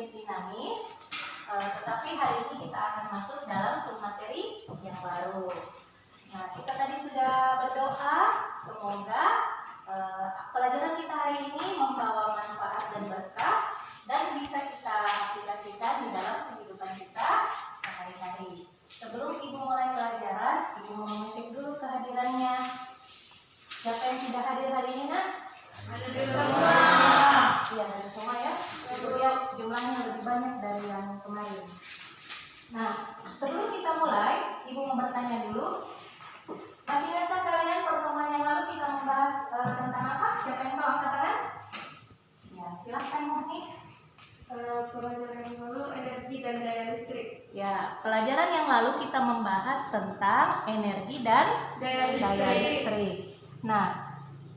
listrik dinamis, tetapi hari ini kita akan masuk dalam materi yang baru. Nah, kita tadi sudah berdoa, semoga pelajaran kita hari ini membawa manfaat dan berkah dan bisa kita aplikasikan di dalam kehidupan kita sehari-hari. Sebelum Ibu mulai pelajaran, Ibu mau mengecek dulu kehadirannya. Siapa yang sudah hadir hari ini, Nak? Hadir semua. Iya, hadir semua ya. Ibu lihat jumlahnya lebih banyak dari yang kemarin. Nah, sebelum kita mulai, Ibu mau bertanya dulu. Masih ingatkah kalian pertemuan yang lalu kita membahas tentang apa? Siapa yang tahu angkat tangan? Ya, silahkan Muhni. Pelajaran yang lalu energi dan daya listrik. Ya, pelajaran yang lalu kita membahas tentang energi dan Daya listrik. Nah,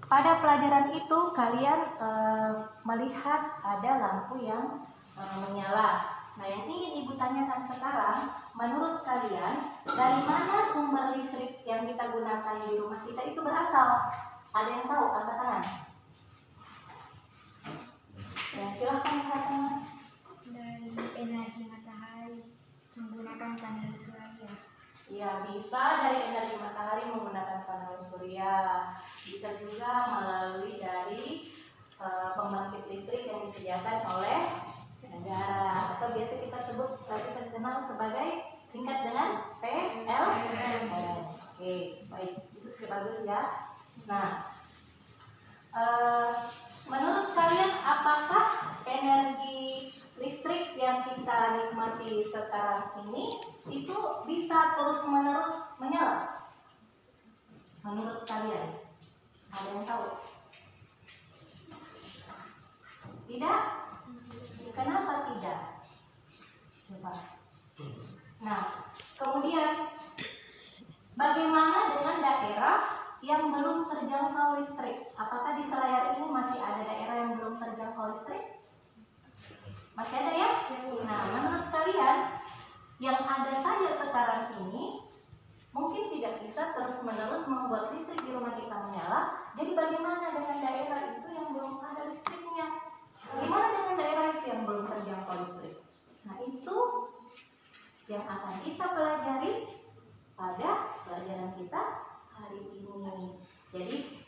pada pelajaran itu kalian melihat ada lampu yang menyala. Nah, yang ingin Ibu tanyakan sekarang, menurut kalian dari mana sumber listrik yang kita gunakan di rumah kita itu berasal? Ada yang tahu? Angkat tangan. Ya, silahkan angkat tangan. Dari energi matahari menggunakan panel surya. Ya, bisa dari energi matahari menggunakan panel surya. Bisa juga melalui dari pembangkit listrik yang disediakan oleh negara, atau biasa kita sebut, kita kenal sebagai singkat dengan PLN. Oke, baik, itu sudah bagus ya. Nah, menurut kalian apakah energi listrik yang kita nikmati sekarang ini itu bisa terus-menerus menyala? Menurut kalian, ada yang tahu? Tidak? Kenapa tidak? Coba. Nah, kemudian bagaimana dengan daerah yang belum terjangkau listrik? Apakah di selayar ini masih ada daerah yang belum terjangkau listrik? Masih ada ya? Nah, menurut kalian yang ada saja sekarang ini mungkin tidak bisa terus-menerus membuat listrik di rumah kita menyala. Jadi bagaimana dengan daerah itu yang belum ada listriknya? Bagaimana dengan daerah itu yang belum terjangkau listrik? Nah, itu yang akan kita pelajari pada pelajaran kita hari ini. Jadi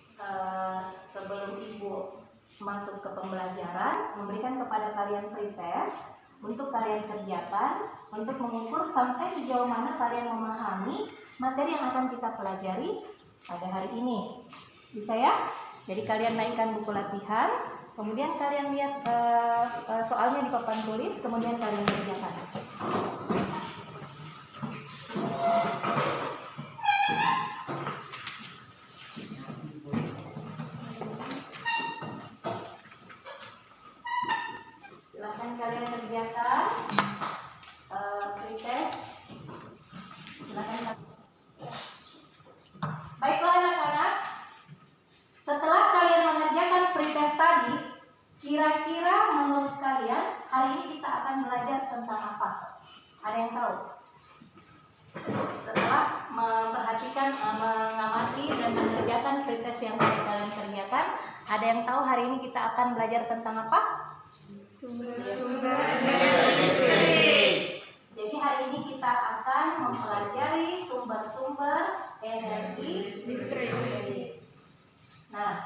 sebelum Ibu masuk ke pembelajaran, memberikan kepada kalian pretest untuk kalian kerjakan, untuk mengukur sampai sejauh mana kalian memahami materi yang akan kita pelajari pada hari ini. Bisa ya? Jadi kalian naikkan buku latihan, kemudian kalian lihat soalnya di papan tulis, kemudian kalian kerjakan. Silahkan kalian kerjakan pretest. Silahkan. Baiklah anak-anak, setelah kalian mengerjakan pretest tadi, kira-kira menurut kalian hari ini kita akan belajar tentang apa? Ada yang tahu? Setelah memperhatikan, mengamati dan mengerjakan pretest yang tadi kalian kerjakan, ada yang tahu hari ini kita akan belajar tentang apa? Sumber-sumber energi listrik. Jadi hari ini kita akan mempelajari sumber-sumber energi listrik. Nah,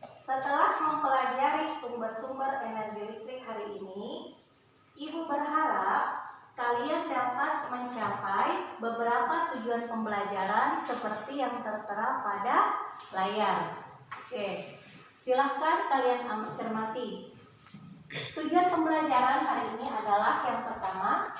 setelah mempelajari sumber-sumber energi listrik hari ini, Ibu berharap kalian dapat mencapai beberapa tujuan pembelajaran seperti yang tertera pada layar. Oke, silahkan kalian cermati. Tujuan pembelajaran hari ini adalah yang pertama,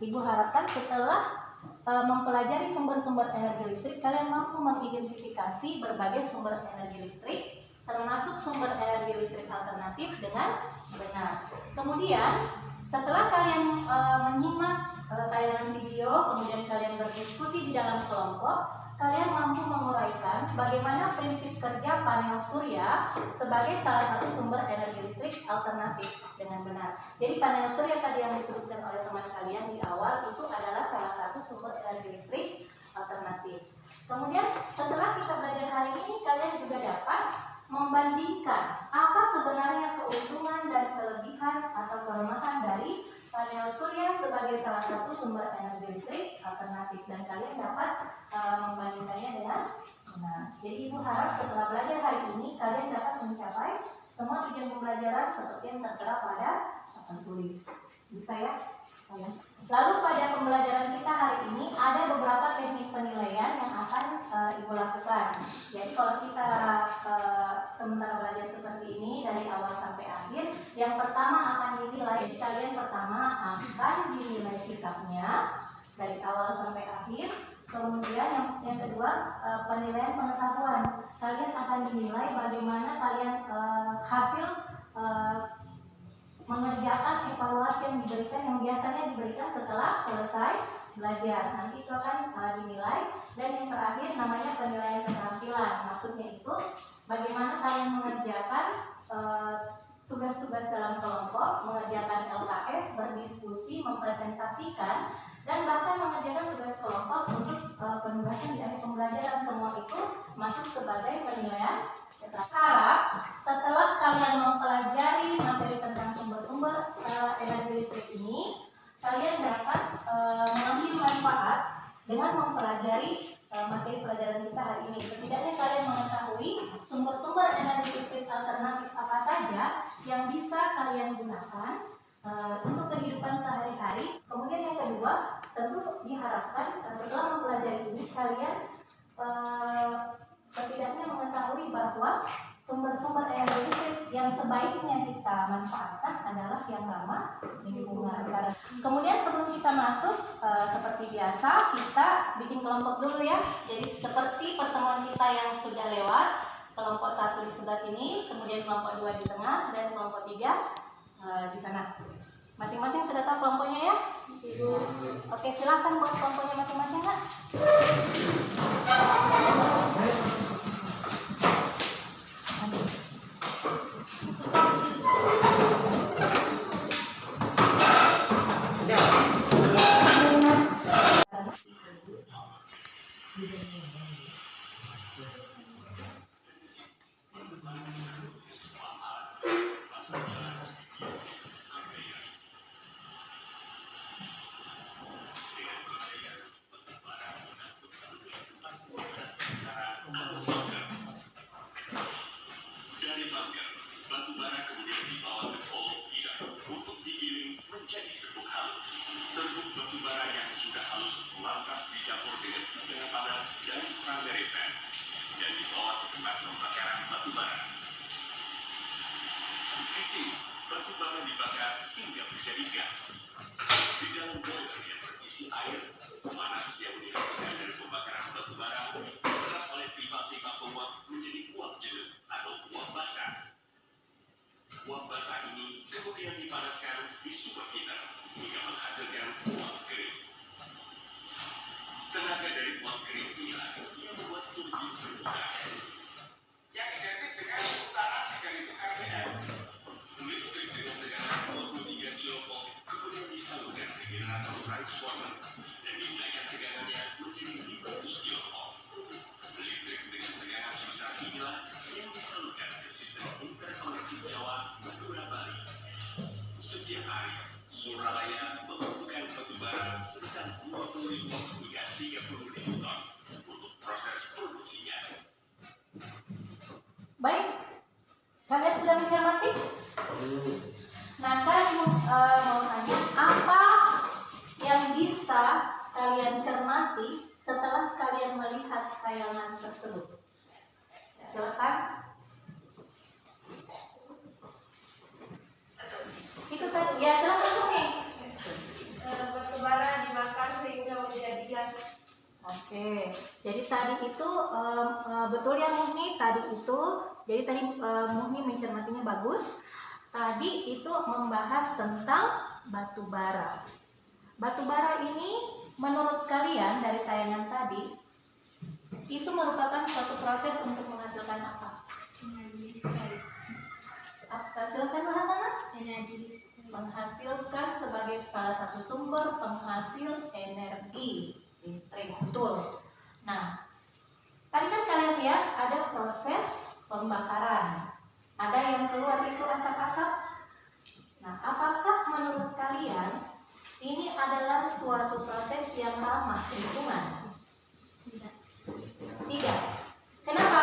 Ibu harapkan setelah mempelajari sumber-sumber energi listrik, kalian mampu mengidentifikasi berbagai sumber energi listrik, termasuk sumber energi listrik alternatif dengan benar. Kemudian, setelah kalian menyimak tayangan video, kemudian kalian berdiskusi di dalam kelompok, kalian mampu menguraikan bagaimana prinsip kerja panel surya sebagai salah satu sumber energi listrik alternatif dengan benar. Jadi panel surya tadi yang disebutkan oleh teman kalian di awal itu adalah salah satu sumber energi listrik alternatif. Kemudian setelah kita belajar hari ini, kalian juga dapat membandingkan apa sebenarnya keuntungan dan kelebihan atau kelemahan dari panel surya sebagai salah satu sumber energi listrik alternatif, dan kalian dapat membandingkannya dengan benar. Jadi Ibu harap setelah belajar hari ini kalian dapat mencapai semua tujuan pembelajaran seperti yang tertera pada papan tulis. Bisa ya? Lalu pada pembelajaran kita hari ini ada beberapa teknik penilaian yang akan Ibu lakukan. Jadi kalau kita sementara belajar seperti ini dari awal sampai akhir, yang pertama akan dinilai. Jadi kalian pertama akan dinilai sikapnya dari awal sampai akhir. Kemudian yang kedua penilaian pengetahuan. Kalian akan dinilai bagaimana kalian hasil mengerjakan evaluasi yang diberikan, yang biasanya diberikan setelah selesai belajar. Nanti itu akan dinilai. Dan yang terakhir namanya penilaian keterampilan. Maksudnya itu bagaimana kalian mengerjakan tugas-tugas dalam kelompok, mengerjakan LKS, berdiskusi, mempresentasikan, dan bahkan mengerjakan tugas kelompok untuk penugasan di akhir pembelajaran. Semua itu masuk sebagai penilaian. Harap setelah kalian mempelajari materi tentang sumber-sumber energi listrik ini, kalian dapat mengambil manfaat dengan mempelajari materi pelajaran kita hari ini. Setidaknya kalian mengetahui sumber-sumber energi listrik alternatif apa saja yang bisa kalian gunakan untuk kehidupan sehari-hari. Kemudian yang kedua, tentu diharapkan setelah mempelajari ini kalian setidaknya mengetahui bahwa sumber-sumber energi listrik yang sebaiknya kita manfaatkan adalah yang ramah lingkungan. Kemudian sebelum kita masuk, seperti biasa kita bikin kelompok dulu ya. Jadi seperti pertemuan kita yang sudah lewat, kelompok 1 di sebelah sini, kemudian kelompok 2 di tengah, dan kelompok 3 di sana. Masing-masing sudah tahu kelompoknya ya? Oke, silahkan buat kelompoknya masing-masing Kak. Baik, kalian sudah mencermati? Nah, sekarang Ibu mau tanya, apa yang bisa kalian cermati setelah kalian melihat tayangan tersebut? Silakan. Itu tadi, ya silakan Umi. Batu bara dibakar sehingga menjadi gas. Oke, jadi tadi itu betul ya Muhni, tadi itu, jadi tadi Muhni mencermatinya bagus. Tadi itu membahas tentang batu bara. Batu bara ini menurut kalian dari tayangan tadi itu merupakan suatu proses untuk menghasilkan apa? Silakan Hasanah. Menghasilkan sebagai salah satu sumber penghasil energi listrik, betul. Nah, tadi kan kalian lihat ada proses pembakaran. Ada yang keluar itu asap-asap. Nah, apakah menurut kalian ini adalah suatu proses yang ramah lingkungan? Tidak. Kenapa?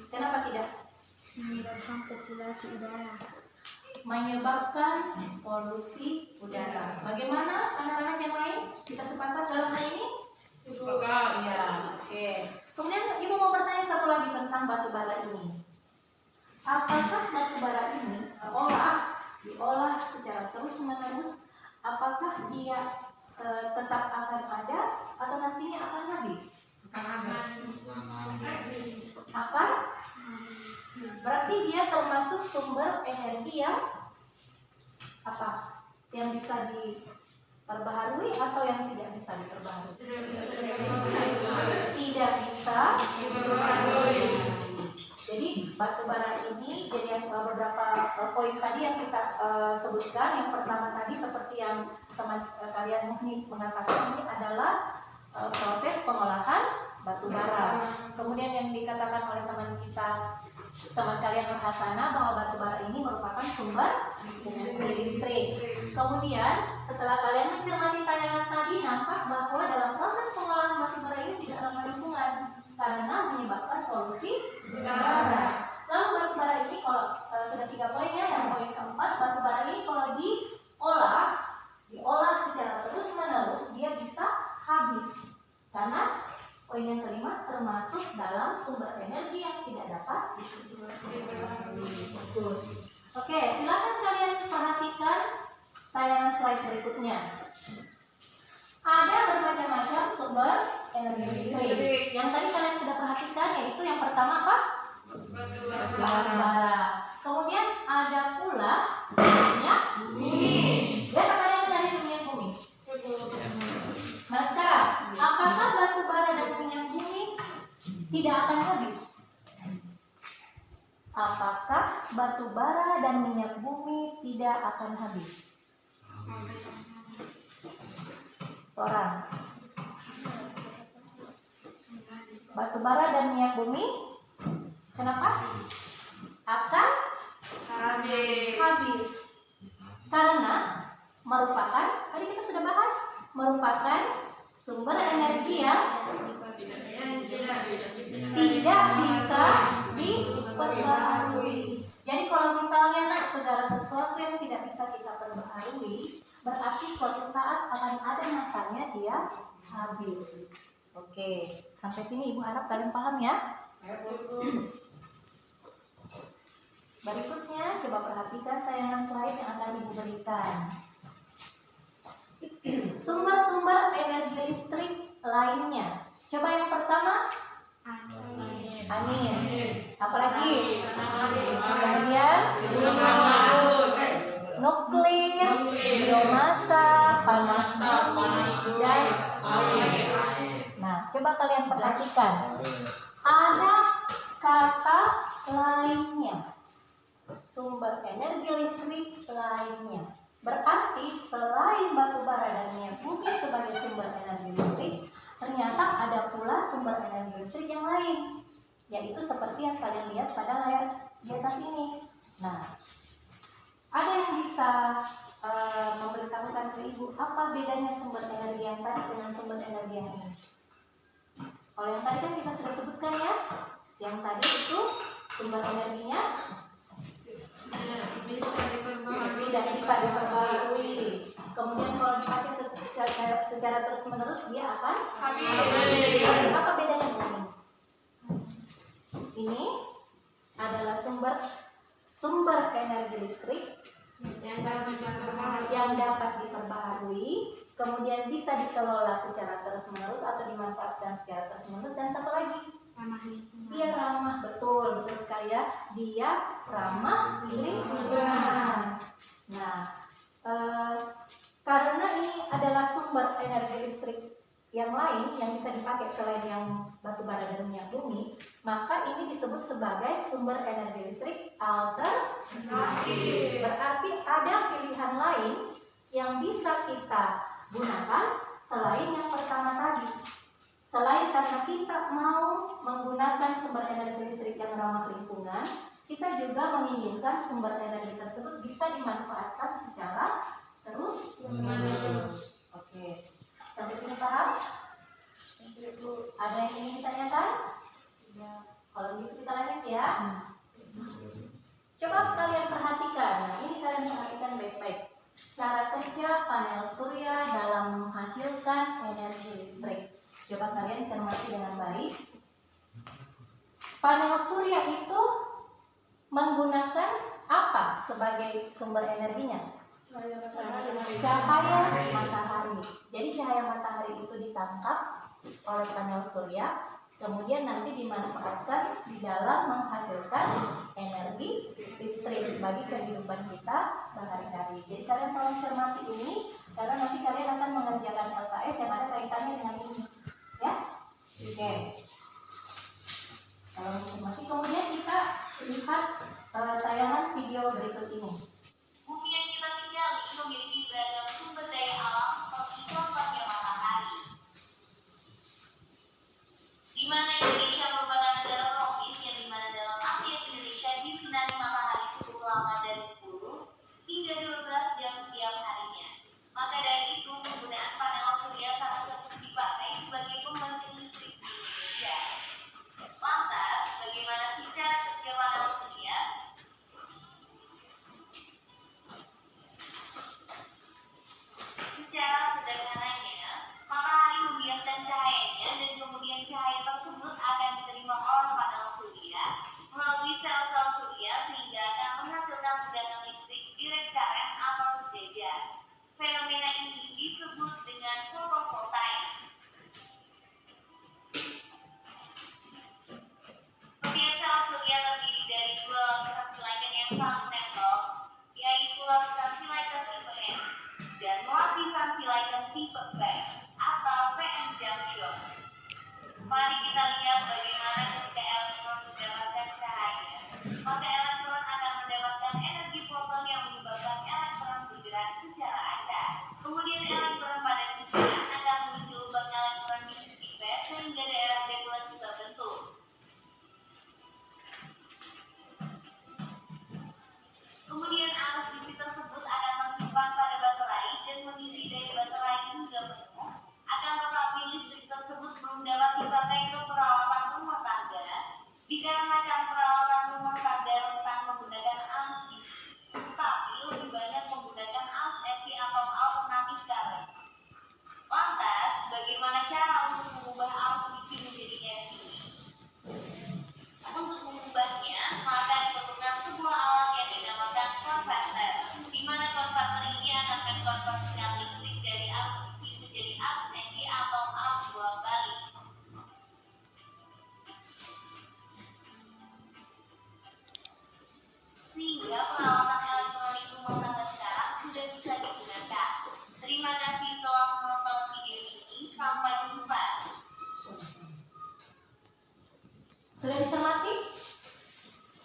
Kenapa tidak? Menyebabkan populasi udara. Menyebabkan polusi udara. Bagaimana anak-anak yang lain? Kita sepakat dalam hal ini? Sepakat. Ya, oke. Kemudian Ibu mau bertanya satu lagi tentang batu bara ini. Apakah batu bara ini diolah secara terus-menerus? Apakah dia tetap akan ada atau nantinya akan habis? Akan? Berarti dia termasuk sumber energi yang apa? Yang bisa diperbaharui atau yang tidak bisa diperbaharui? Tidak bisa diperbaharui. Jadi batu bara ini, jadi beberapa poin tadi yang kita sebutkan. Yang pertama tadi seperti yang teman kalian Muhni mengatakan, ini adalah proses pengolahan batu bara. Kemudian yang dikatakan oleh teman kalian Al-Hasana, bahwa batu bara ini merupakan sumber energi listrik. Kemudian setelah kalian mencermati tayangan tadi, nampak bahwa dalam proses pengolahan batu bara ini tidak ramah lingkungan karena menyebabkan polusi udara. Lalu batu bara ini kalau sudah 3 poin ya, yang poin keempat, batu bara ini kalau diolah secara terus-menerus dia bisa habis. Karena poin yang kelima termasuk dalam sumber energi yang tidak dapat diperbaharui. Oke, silakan kalian perhatikan tayangan slide berikutnya. Ada bermacam-macam sumber energi listrik. Yang tadi kalian sudah perhatikan, yaitu yang pertama apa? Batu bara. Kemudian ada pula minyak bumi. Biasa kalian dengar minyak bumi. Nah sekarang, apakah batu bara dan minyak bumi tidak akan habis? Apakah batu bara dan minyak bumi tidak akan habis? Orang. Batu bara dan minyak bumi, kenapa? Akan habis. Karena merupakan, tadi kita sudah bahas, merupakan sumber energi yang tidak bisa diperbaharui. Jadi kalau misalnya segala sesuatu yang tidak bisa kita perbaharui, berarti suatu saat akan ada masanya dia habis. Oke, sampai sini Ibu harap kalian paham ya. Berikutnya coba perhatikan tayangan slide yang akan Ibu berikan. Sumber-sumber energi listrik lainnya. Coba yang pertama, angin. Apalagi? Kemudian nuklir, biomasa, panas bumi, dan air. Nah, coba kalian perhatikan. Ada kata lainnya. Sumber energi listrik lainnya. Berarti selain batu bara dan minyak bumi sebagai sumber energi listrik, ternyata ada pula sumber energi listrik yang lain, yaitu seperti yang kalian lihat pada layar di atas ini. Nah, ada yang bisa memberitahukan ke Ibu apa bedanya sumber energi yang tadi dengan sumber energi yang ini? Kalau yang tadi kan kita sudah sebutkan ya, yang tadi itu sumber energinya tidak bisa diperbaharui. Kemudian kalau dipakai secara terus-menerus dia akan habis. Apa bedanya dengan ini? Ini adalah sumber energi listrik yang dapat diperbaharui, kemudian bisa dikelola secara terus-menerus atau dimanfaatkan secara terus-menerus, dan satu lagi, dia ramah, betul sekali ya, dia ramah lingkungan. Nah, karena ini adalah sumber energi listrik yang lain yang bisa dipakai selain yang batu bara dan minyak bumi, maka ini disebut sebagai sumber energi listrik alternatif. Berarti ada pilihan lain yang bisa kita gunakan selain yang pertama tadi. Selain karena kita mau menggunakan sumber energi listrik yang ramah lingkungan, kita juga menginginkan sumber energi tersebut bisa dimanfaatkan secara terus menerus. Oke, sampai sini paham? Ada yang ingin ditanyakan? Ya. Kalau gitu kita lanjut ya. Coba kalian perhatikan. Nah, ini kalian perhatikan baik-baik. Cara kerja panel surya dalam menghasilkan energi listrik. Coba kalian cermati dengan baik. Panel surya itu menggunakan apa sebagai sumber energinya? Cahaya matahari. Jadi cahaya matahari itu ditangkap oleh panel surya, kemudian nanti dimanfaatkan di dalam menghasilkan energi listrik bagi kehidupan kita sehari-hari. Jadi kalian tolong cermati ini, karena nanti kalian akan mengerjakan LKS yang ada kaitannya dengan ini, ya. Oke. Kalau mencermati, kemudian kita lihat tayangan video berikut ini. Bumi yang kita tinggali memiliki beragam sumber daya alam seperti contohnya matahari, di mana Indonesia merupakan negara tropis yang dimana dalam Asia Indonesia disinari matahari cukup lama dari 10 hingga 12 jam setiap harinya. Maka dari itu penggunaan panel surya sangat cocok dipakai sebagai pembangkit listrik di Indonesia. Lantas, bagaimana sih cara kerja panel surya? Secara sederhananya, matahari membiaskan cahayanya dan kemudian cahaya tersebut akan diterima oleh panel surya melalui sel-sel surya sehingga akan menghasilkan tegangan listrik direct current atau sejajar. Fenomena ini disebut dengan fotovoltaik. Setiap sel surya terdiri dari dua lapisan silikon yang saling menempel, yaitu lapisan silikon tipe N dan lapisan silikon tipe P atau PN junction. Mari kita lihat bagaimana ketika elektron mendapatkan cahaya, maka elektron akan mendapatkan energi foton yang menyebabkan elektron bergerak secara acak. Kemudian elektron pada sisinya akan mengisi lubang elektron di sisi P sehingga daerah depleksi terbentuk. Kemudian arus DC tersebut akan tersimpan pada baterai dan mengisi dari baterai hingga penuh. Akan tetapi listrik tersebut belum dapat dipakai ke peralatan rumah tangga dikarenakan peralatan rumah tangga rentan menggunakan arus DC, tetapi lebih banyak menggunakan arus AC atau alternatif current. Lantas, bagaimana cara untuk mengubah arus DC menjadi AC? Untuk mengubahnya, maka diperlukan sebuah alat yang dinamakan konverter, di mana konverter ini akan mengkonversikan listrik dari arus DC menjadi arus AC atau arus bolak-balik. Sehingga peralatan elektronik rumah tangga sekarang sudah bisa digunakan. Terima kasih telah menonton video ini. Sampai jumpa. Sudah dicermati?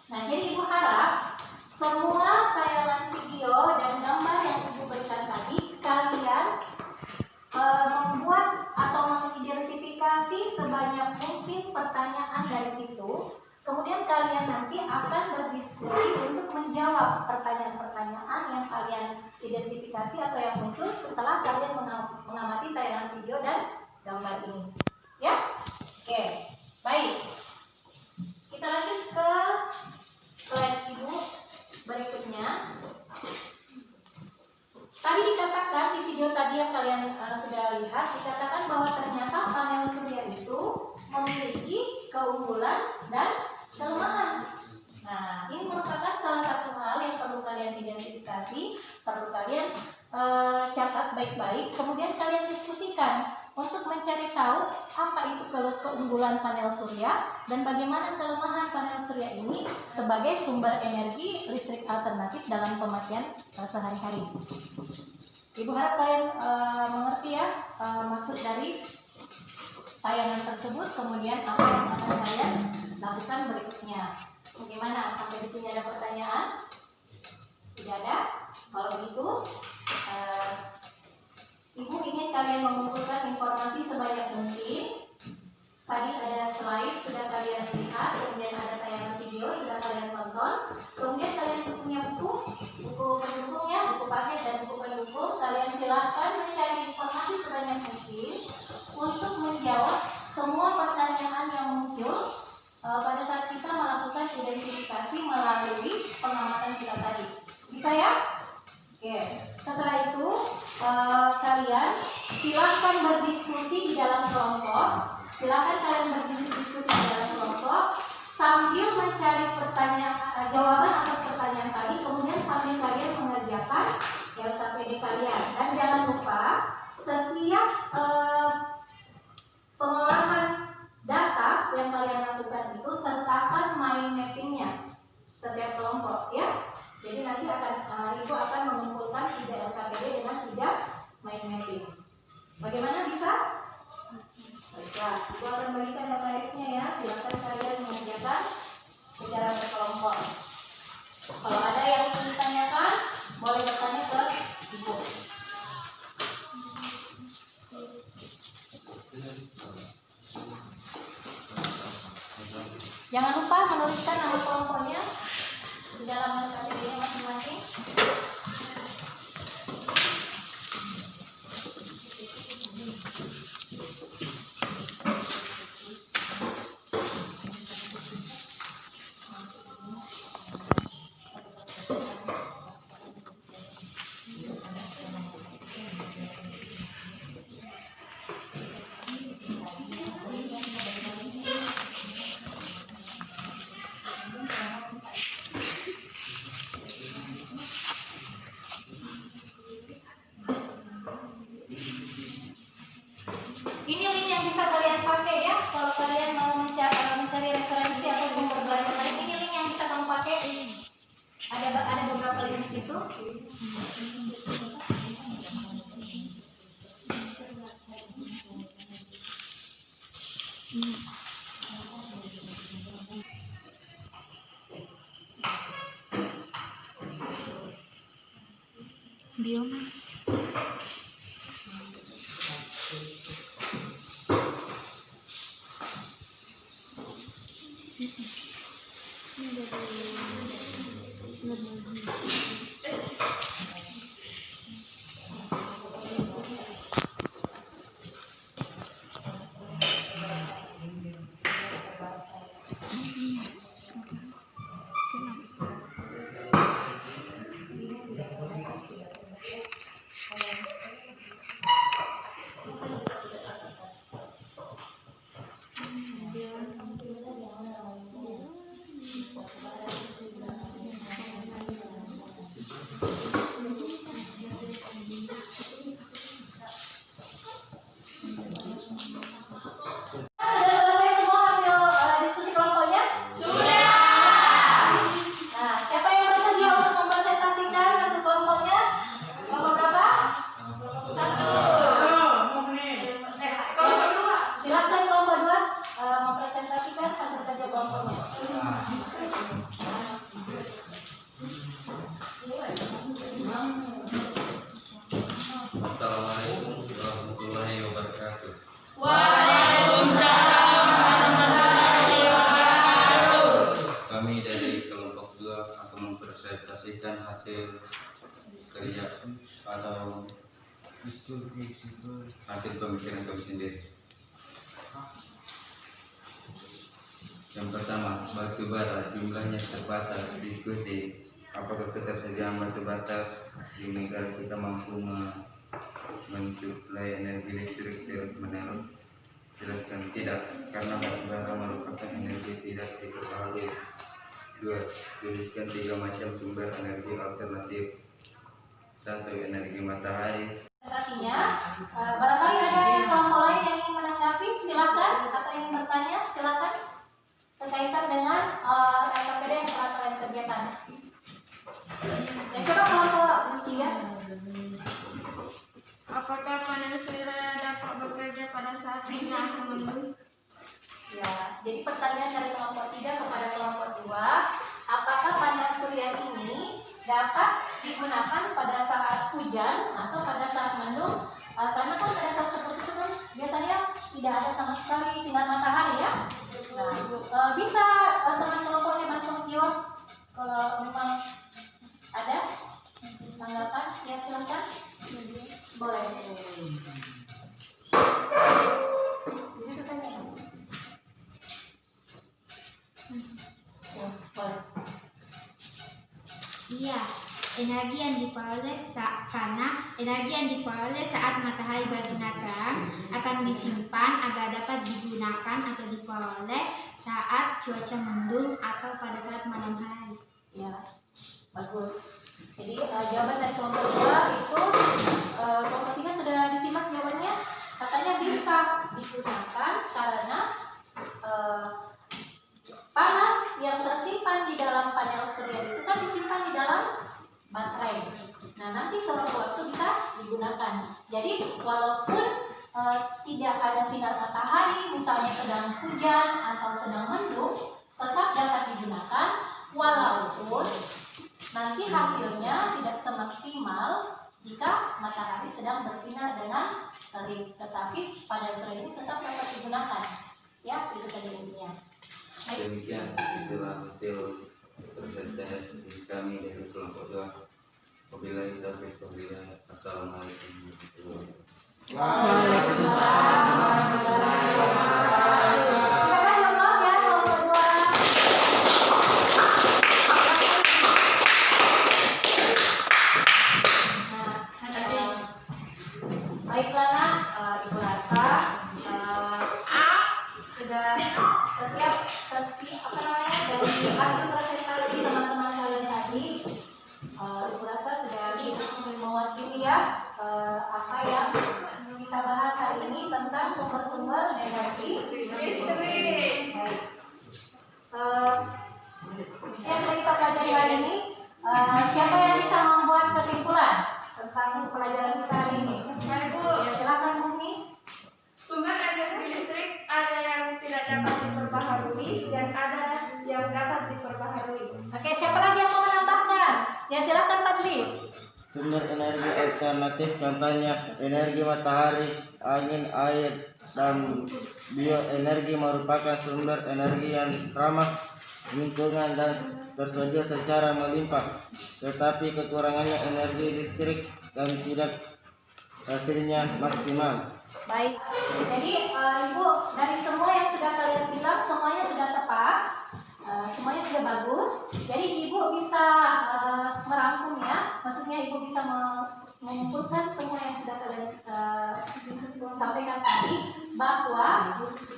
Nah, jadi Ibu harap semua tayangan video dan gambar yang Ibu berikan tadi kalian membuat atau mengidentifikasi sebanyak mungkin pertanyaan dari situ. Kemudian kalian nanti akan berdiskusi untuk menjawab pertanyaan-pertanyaan yang kalian identifikasi atau yang muncul setelah kalian mengamati tayangan video dan gambar ini. Ya? Oke, baik. Kita lanjut ke slide Ibu berikutnya. Tadi dikatakan di video tadi yang kalian sudah lihat, dikatakan bahwa ternyata panel surya itu memiliki keunggulan dan kelemahan. Nah, ini merupakan salah satu hal yang perlu kalian identifikasi, perlu kalian catat baik-baik, kemudian kalian diskusikan untuk mencari tahu apa itu keunggulan panel surya dan bagaimana kelemahan panel surya ini sebagai sumber energi listrik alternatif dalam pemakaian sehari-hari. Ibu harap kalian mengerti ya maksud dari tayangan tersebut, kemudian apa yang akan kalian lakukan berikutnya. Bagaimana? Sampai di sini ada pertanyaan? Tidak ada? Kalau begitu, Ibu ingin kalian mengumpulkan informasi sebanyak mungkin. Tadi ada slide sudah kalian lihat, kemudian ada tayangan video sudah kalian tonton. kemudian kalian punya buku pendukungnya, buku paket dan buku pendukung. Kalian silahkan mencari informasi sebanyak mungkin untuk menjawab semua pertanyaan yang muncul pada saat kita melakukan identifikasi melalui pengamatan kita tadi. Bisa ya? Oke. Setelah itu kalian silahkan berdiskusi di dalam kelompok. Silahkan kalian berdiskusi di dalam kelompok sambil mencari jawaban atas pertanyaan tadi, kemudian sambil kalian mengerjakan LKPD kalian. Dan jangan lupa setiap pengolahan data yang kalian lakukan itu sertakan mind mappingnya setiap kelompok ya. Jadi nanti Ibu akan mengumpulkan 3 LKPD dengan 3 mind mapping. Bagaimana, bisa? Baiklah, Ibu akan berikan LKS-nya ya. Silakan kalian mengerjakan secara berkelompok. Kalau ada yang ingin ditanyakan, boleh bertanya ke Ibu. Jangan lupa menuliskan nama kelompoknya di dalam LKPD-nya masing-masing. Ini link yang bisa kalian pakai ya. Kalau kalian mau mencari referensi atau sumber belajar lain, ini link yang bisa kamu pakai. Ada beberapa link di situ. Biomas. Assalamualaikum warahmatullahi wabarakatuh. Kami dari kelompok 2 akan mempresentasikan hasil kerja atau hasil pemikiran kami sendiri. Yang pertama, batu bara jumlahnya terbatas. Diskusi apakah ketersediaan batu bata di negara kita mampu mensuplai energi listrik terus menerus? Jelaskan tidak, karena batu bara merupakan energi tidak diketahui. 2. Tuliskan 3 macam sumber energi alternatif. 1. Energi matahari. Presentasinya, barangkali ada kelompok lain yang ingin menanggapi, silakan, atau ingin bertanya, silakan, berkaitan dengan LKPD yang telah kalian kerjakan. Ya, coba kelompok 3. Apakah panel surya dapat bekerja pada saat sinar atau mendung? Ya, jadi pertanyaan dari kelompok 3 kepada kelompok 2, apakah panel surya ini dapat digunakan pada saat hujan atau pada saat mendung? Karena kan pada saat seperti itu kan biasanya tidak ada sama sekali sinar matahari ya. Nah, bisa teman kelompoknya bantu menjawab Kalau memang ada tanggapan, ya silakan. Boleh. Di situ saja. Ya, boleh. Iya, energi yang diperoleh saat matahari bersinar terang akan disimpan agar dapat digunakan atau diperoleh saat cuaca mendung atau pada saat malam hari. Ya, bagus. Jadi jawaban dari kelompok 2 itu kelompok 3 sudah disimak jawabannya. Katanya bisa digunakan karena panas yang tersimpan di dalam panel surya itu kan disimpan di dalam baterai. Nah, nanti sewaktu-waktu bisa digunakan. Jadi walaupun tidak ada sinar matahari, misalnya sedang hujan atau sedang mendung, tetap dapat digunakan walaupun nanti hasilnya tidak semaksimal jika matahari sedang bersinar dengan terik. Tetapi panel surya ini tetap dapat digunakan. Ya, itu saja intinya. Demikian itulah hasil perselesaian studi kami dari kelompok 2. Wabillahi taufiq wal hidayah. Assalamualaikum warahmatullahi wabarakatuh. Waalaikumsalam warahmatullahi wabarakatuh. Terima kasih Allah ya kelompok 2. Baiklah nak, Ibu rasa sudah setiap apa namanya dari hasil presentasi teman-teman kalian tadi, Ibu rasa sudah mewakili ya apa yang kita bahas hari ini tentang sumber-sumber energi listrik. Yang sudah kita pelajari hari ini, siapa yang bisa membuat kesimpulan tentang pelajaran kita hari ini? Ya, Bu. Ya, silakan Bumi. Sumber energi listrik ada yang tidak dapat diperbaharui dan ada yang dapat diperbaharui. Oke, siapa lagi yang mau menambahkan? Ya, silakan Fadli. Sumber energi alternatif contohnya energi matahari, angin, air, dan bioenergi merupakan sumber energi yang ramah lingkungan dan tersedia secara melimpah. Tetapi kekurangannya energi listrik dan tidak hasilnya maksimal. Baik, jadi Ibu, dari semua yang sudah kalian bilang semuanya sudah tepat, semuanya sudah bagus. Jadi Ibu bisa merangkum ya, maksudnya Ibu bisa mengumpulkan semua yang sudah kalian sampaikan tadi, bahwa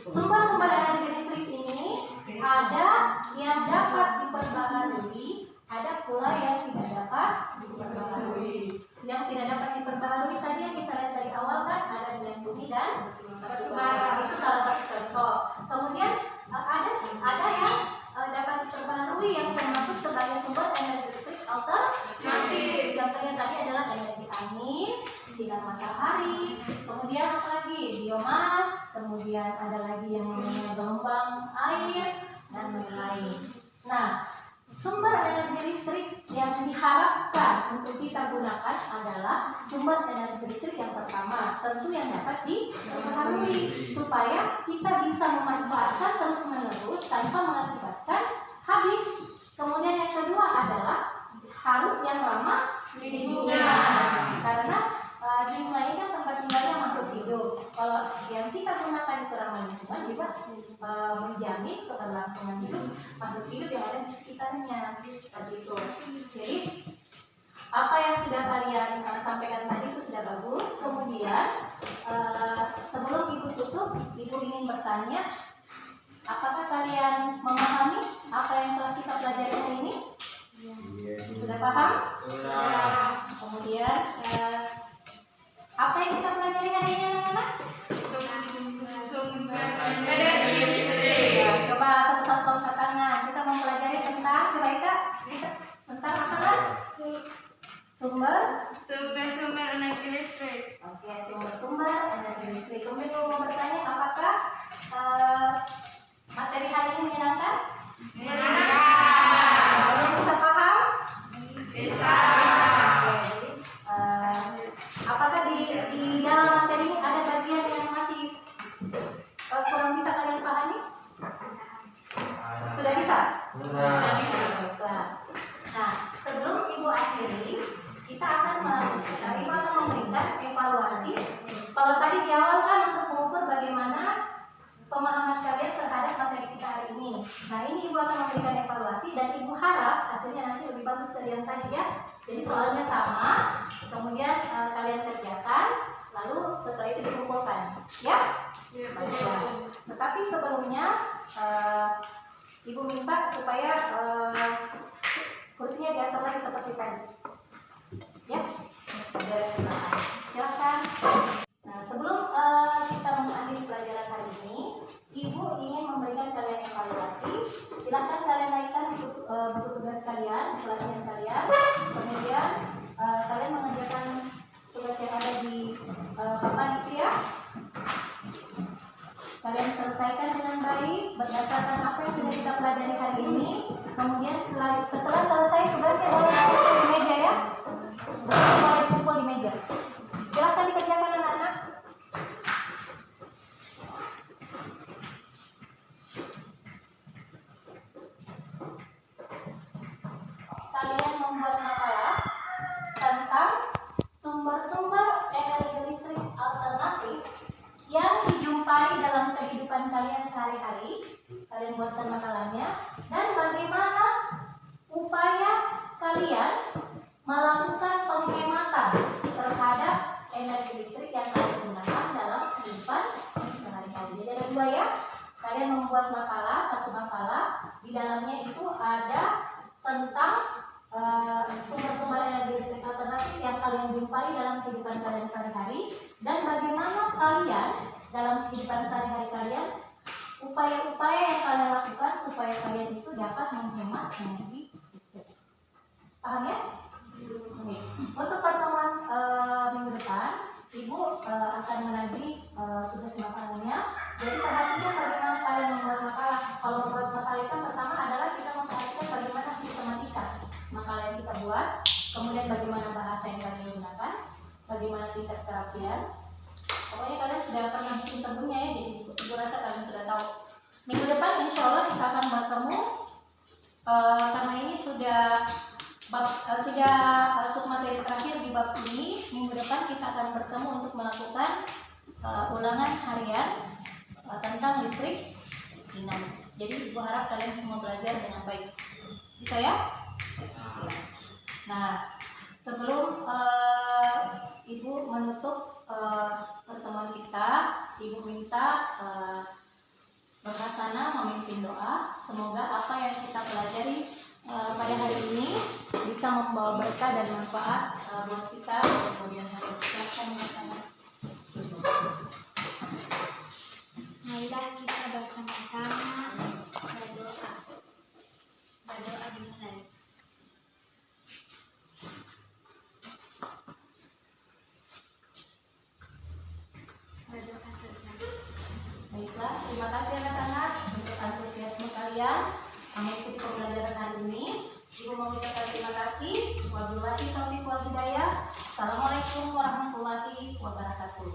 sumber-sumber energi listrik ini ada yang dapat diperbaharui, ada pula yang tidak dapat diperbaharui. Yang tidak dapat diperbaharui tadi yang kita lihat dari awal kan ada minyak bumi dan batu bara, itu salah satu contoh. Kemudian ada yang dapat diperbaharui yang termasuk sebagai sumber energi listrik alternatif. Contohnya tadi adalah energi angin, sinar matahari, kemudian apa lagi? Biomas, kemudian ada lagi yang namanya gelombang air dan lain-lain. Nah, sumber energi listrik yang diharapkan untuk kita gunakan adalah sumber energi listrik yang pertama, tentu yang dapat diperbaharui supaya kita bisa memanfaatkan terus-menerus tanpa mengakibatkan habis. Kemudian yang kedua adalah harus yang ramah lingkungan, karena di lingkungan ini kan tempat tinggalnya makhluk hidup. Kalau yang kita gunakan itu ramah lingkungan juga menjamin keberlangsungan hidup makhluk hidup yang ada di sekitarnya. Seperti itu. Jadi apa yang sudah kalian sampaikan tadi itu sudah bagus. Kemudian sebelum Ibu tutup, Ibu ingin bertanya, apakah kalian memahami apa yang telah kita pelajari hari ini? Sudah paham? Kemudian apa yang kita pelajari hari ini anak-anak? Sumber energi listrik. Ya, coba satu-satu angkat tangan. Kita mempelajari tentang, coba Ika, tentang apa kan? Sumber energi listrik. Oke, sumber-sumber energi listrik. Kemudian Ibu mau bertanya, apakah materi hari ini menyenangkan? Kalian bisa paham? Bisa. Oke, jadi apakah di dalam materi ini ada bagian yang masih kurang bisa kalian pahami? Sudah bisa? Sudah. evaluasi. Kalau tadi di awal kan untuk mengukur bagaimana pemahaman kalian terhadap materi kita hari ini. Nah, ini Ibu akan memberikan evaluasi dan Ibu harap hasilnya nanti lebih bagus dari yang tadi ya. Jadi soalnya sama, kemudian kalian kerjakan, lalu setelah itu dikumpulkan, ya? Baiklah. Tetapi sebelumnya Ibu minta supaya kursinya diatur lagi seperti tadi, ya? Silakan. Nah, sebelum kita mengakhiri pelajaran hari ini, Ibu ingin memberikan kalian evaluasi. Silakan kalian naikkan buku tugas kalian, pelatihan kalian. Kemudian kalian mengerjakan tugas yang ada di papan itu ya. Kalian selesaikan dengan baik berdasarkan apa yang sudah kita pelajari hari ini. Kemudian setelah selesai tugasnya boleh dikumpul di meja ya. Boleh dikumpul di meja. Silakan dikerjakan anak-anak. Kalian membuat makalah tentang sumber-sumber energi listrik alternatif yang dijumpai dalam kehidupan kalian sehari-hari. Kalian buatkan makalahnya dan bagaimana upaya kalian melakukan penghematan terhadap energi listrik yang kalian gunakan dalam kehidupan sehari-hari. Jadi ada dua ya. Kalian membuat makalah, satu makalah, di dalamnya itu ada tentang sumber-sumber energi listrik alternatif yang kalian jumpai dalam kehidupan kalian sehari-hari dan bagaimana kalian dalam kehidupan sehari-hari kalian upaya-upaya yang kalian lakukan supaya kalian itu dapat menghemat energi listrik. Paham ya? Oke. Untuk pertemuan minggu depan, Ibu akan menagih tugas makalahnya. Jadi perhatikan bagaimana kalian membuat makalah. Kalau membuat makalah itu pertama adalah kita memperhatikan bagaimana sistematika makalah yang kita buat, kemudian bagaimana bahasa yang kalian gunakan, bagaimana tingkat kerapian. Pokoknya kalian sudah pernah bikin sebelumnya ya, jadi Ibu rasa kalian sudah tahu. Minggu depan insya Allah kita akan bertemu karena ini sudah submateri terakhir di bab ini. Minggu depan kita akan bertemu untuk melakukan ulangan harian tentang listrik dinamis. Jadi Ibu harap kalian semua belajar dengan baik. Bisa ya? Nah, sebelum Ibu menutup pertemuan kita, Ibu minta Berhasana memimpin doa. Semoga apa yang kita pelajari pada hari ini bisa membawa berkah dan manfaat buat kita kemudian hari. Silakan Berhasana. Marilah kita bersama-sama berdoa. Berdoa dimulai. Berdoa saja. Baiklah, terima kasih anak-anak untuk antusiasme kalian mengikuti pembelajaran hari ini. Ibu mengucapkan terima kasih. Wabillahi taufiq wal hidayah. Assalamualaikum warahmatullahi wabarakatuh.